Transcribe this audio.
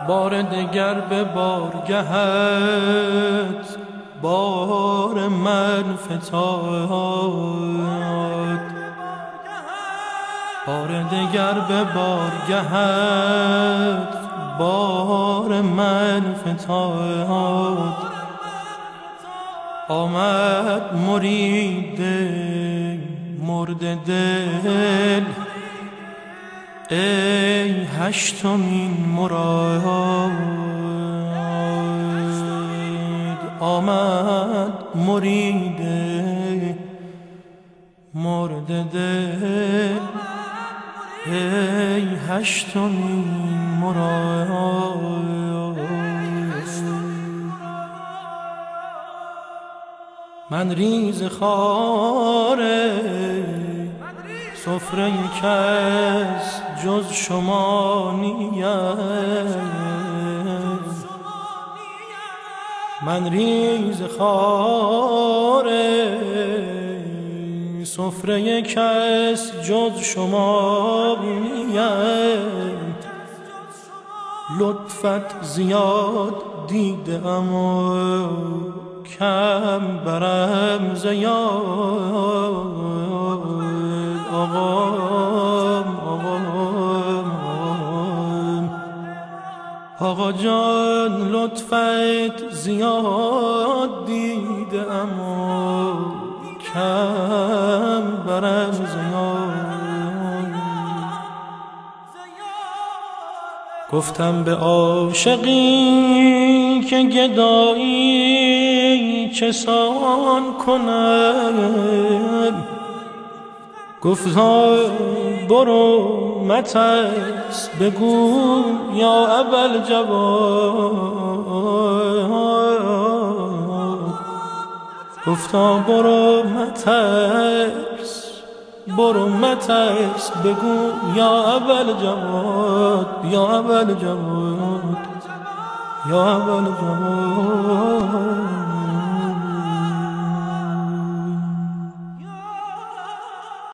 بار دگر به بارگهت بار من فتاد، بار دگر به بارگهت بار من فتاد. آمد مرید مرد دل ای هشتمین مراد. آمد مرید مرد دل ای هشتمین مراد. من ریز خاره سفره کس جز شما نیم. من ریز خاره سفره کس جز شما نیم. لطفت زیاد دیدم و کم برم زیاد. آقا جان لطفت زیاد دیدم و کم برم زیاد. گفتم به عاشقی که گدایی چسان کنم، گفتا برو مترس بگو یا اول جواد. گفتا برو مترس بگو یا اول جواد، یا اول جواد، یا اول جواد.